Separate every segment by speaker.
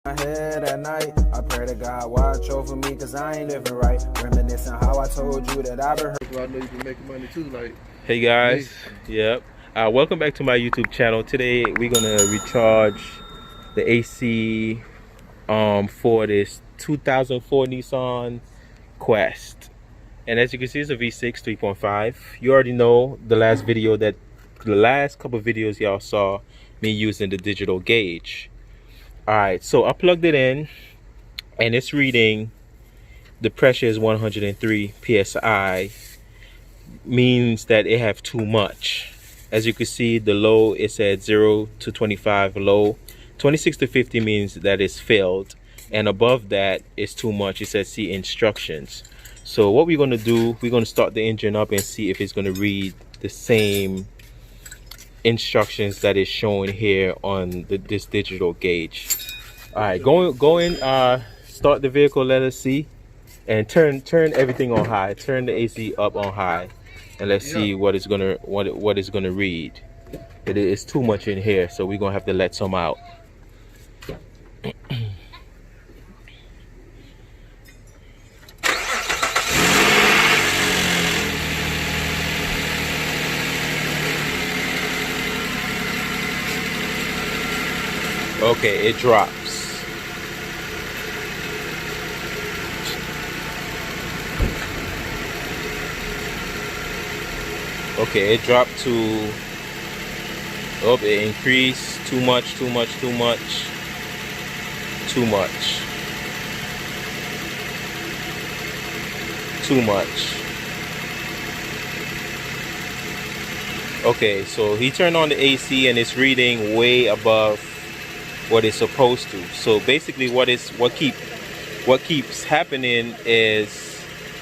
Speaker 1: My head at night, I pray to God watch over me, cause I ain't living right. Reminiscing how I told you that I've been hurt.
Speaker 2: I know you can make money too, like.
Speaker 3: Hey guys, yep. Welcome back to my YouTube channel. Today we're gonna recharge the AC for this 2004 Nissan Quest. And as you can see, it's a V6 3.5. You already know the last couple videos y'all saw me using the digital gauge. Alright, so I plugged it in and it's reading the pressure is 103 psi, means that it have too much. As you can see, the low is at 0 to 25 low. 26 to 50 means that it's filled, and above that is too much. It says see instructions. So what we're going to do, we're going to start the engine up and see if it's going to read the same instructions that is showing here on this digital gauge. All right, go in, start the vehicle, let us see, and turn everything on high. Turn the AC up on high, and let's see what it's gonna read. It is too much in here, so we're gonna have to let some out. Okay, it drops. Okay, it dropped to, oh, it increased. Too much. Too much. Okay, so he turned on the AC and it's reading way above what it's supposed to. So basically what keeps happening is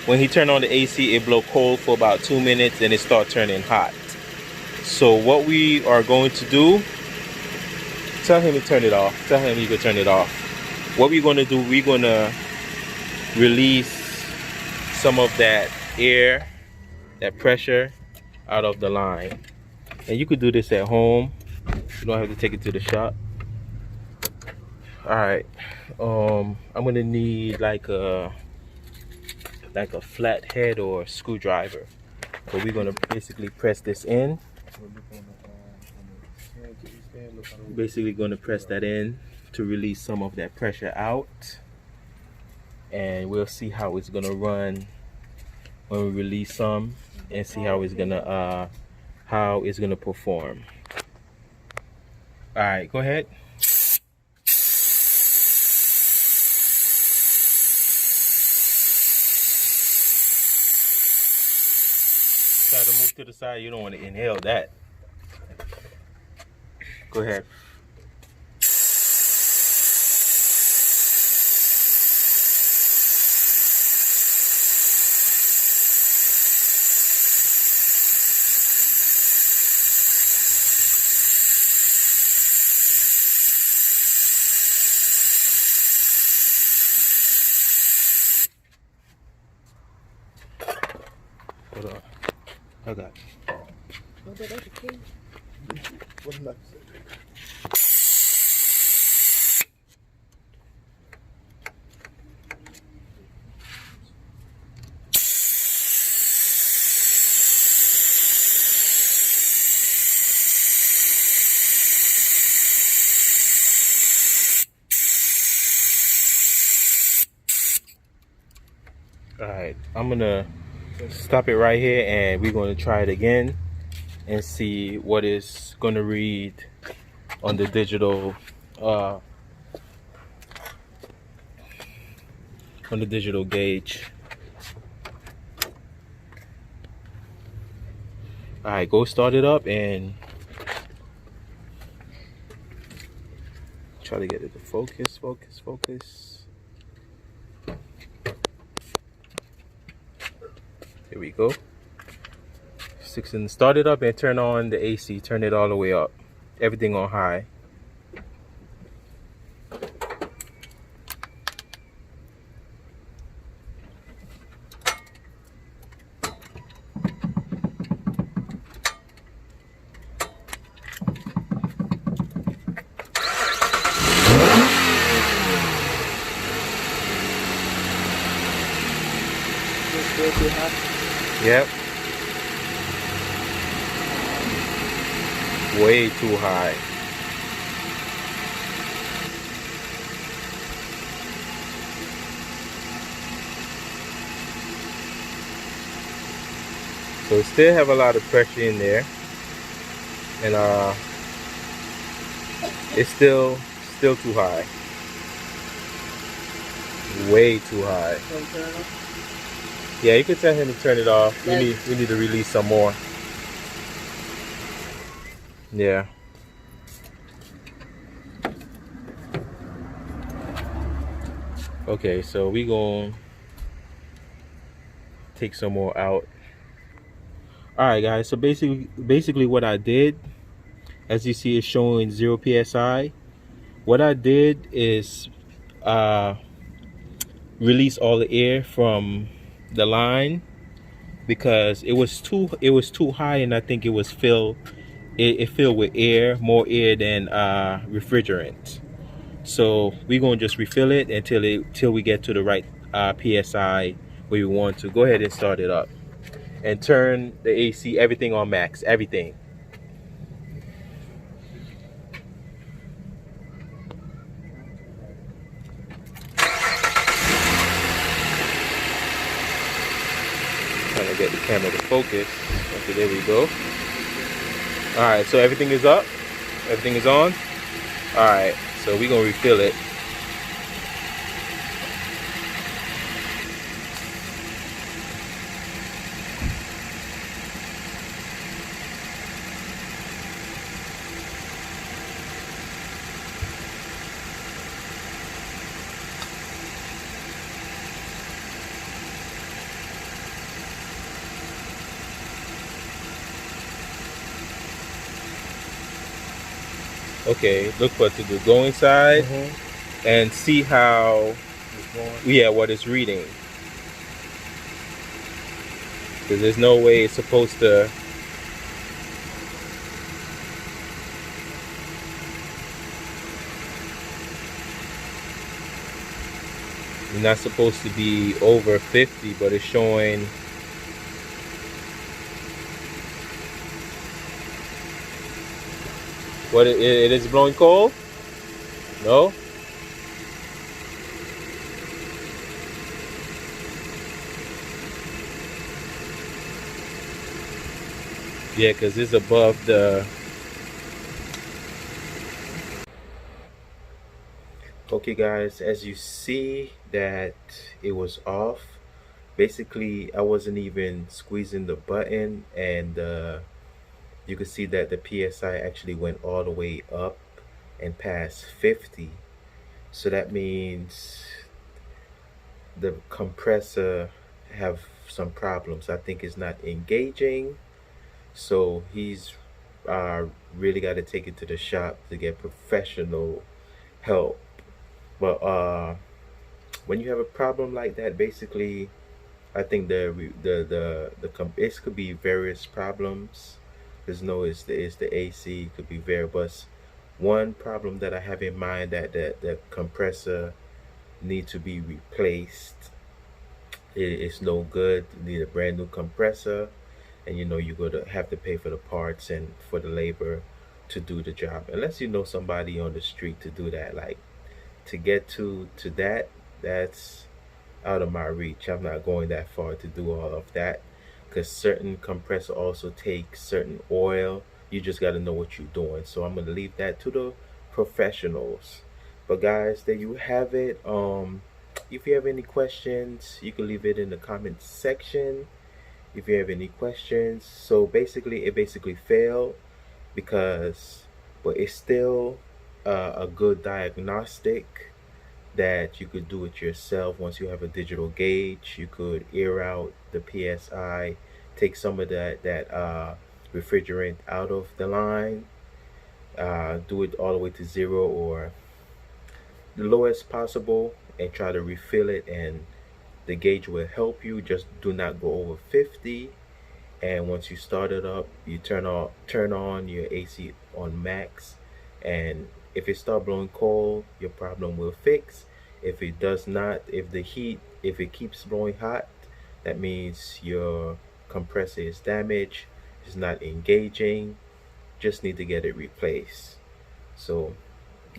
Speaker 3: when he turned on the AC, it blow cold for about 2 minutes and it start turning hot. So what we are going to do, tell him to turn it off. Tell him you can turn it off. What we're going to do, we're going to release some of that air, that pressure out of the line. And you could do this at home. You don't have to take it to the shop. All right, I'm gonna need like a flathead or a screwdriver. So we're gonna basically press this in. Basically gonna press that in to release some of that pressure out, and we'll see how it's gonna run when we release some, and see how it's gonna perform. All right, go ahead. Try to move to the side. You don't want to inhale that. Go ahead. Hold on. I got it. All right, I'm gonna stop it right here and we're going to try it again and see what it's going to read on the digital gauge. All right, go start it up and try to get it to focus. Here we go. Start it up and turn on the AC. Turn it all the way up. Everything on high.
Speaker 1: too high?
Speaker 3: Yep. Way too high. So it still have a lot of pressure in there, and it's still too high. Way too high. Yeah, you can tell him to turn it off. We need to release some more. Yeah. Okay, so we gonna take some more out. All right, guys. So basically, what I did, as you see, is showing 0 psi. What I did is release all the air from the line because it was too high, and I think it was filled with air, more air than refrigerant. So we're gonna just refill it until we get to the right psi where we want to. Go ahead and start it up and turn the AC, everything on max, everything. Trying to get the camera to focus. Okay, there we go. All right, so everything is up, everything is on. All right, so we're gonna refill it. Okay, look what to do. Go inside and see how, what it's reading. Because there's no way it's supposed to. You're not supposed to be over 50, but it's showing. What it is blowing cold? No? Yeah, because it's above the. Okay guys, as you see that it was off. Basically I wasn't even squeezing the button, and you can see that the PSI actually went all the way up and past 50. So that means the compressor have some problems. I think it's not engaging. So he's really got to take it to the shop to get professional help. But when you have a problem like that, basically I think it could be various problems. There's no it's the AC, it could be various. One problem that I have in mind that the compressor need to be replaced. It's no good. You need a brand new compressor, and you know you're gonna have to pay for the parts and for the labor to do the job. Unless you know somebody on the street to do that, like to get to that's out of my reach. I'm not going that far to do all of that, because certain compressor also takes certain oil. You just got to know what you're doing. So I'm going to leave that to the professionals. But guys, there you have it. If you have any questions, you can leave it in the comment section if you have any questions. So basically it failed but it's still a good diagnostic that you could do it yourself. Once you have a digital gauge, you could air out the PSI, take some of that refrigerant out of the line, do it all the way to 0 or the lowest possible, and try to refill it, and the gauge will help you. Just do not go over 50. And once you start it up, you turn on your AC on max, and if it start blowing cold, your problem will fix. If it does not, if it keeps blowing hot, That means your compressor is damaged, it's not engaging, just need to get it replaced. So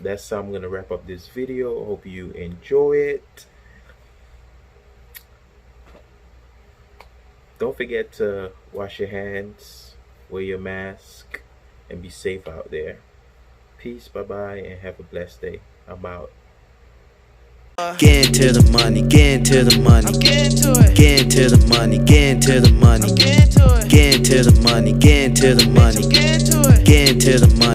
Speaker 3: that's how I'm gonna wrap up this video. Hope you enjoy it. Don't forget to wash your hands, wear your mask, and be safe out there. Peace, bye-bye, and have a blessed day. I'm out.
Speaker 2: Get into the money, get into the money, get into the money, get into the money, get into the money, get into the money, get into the money.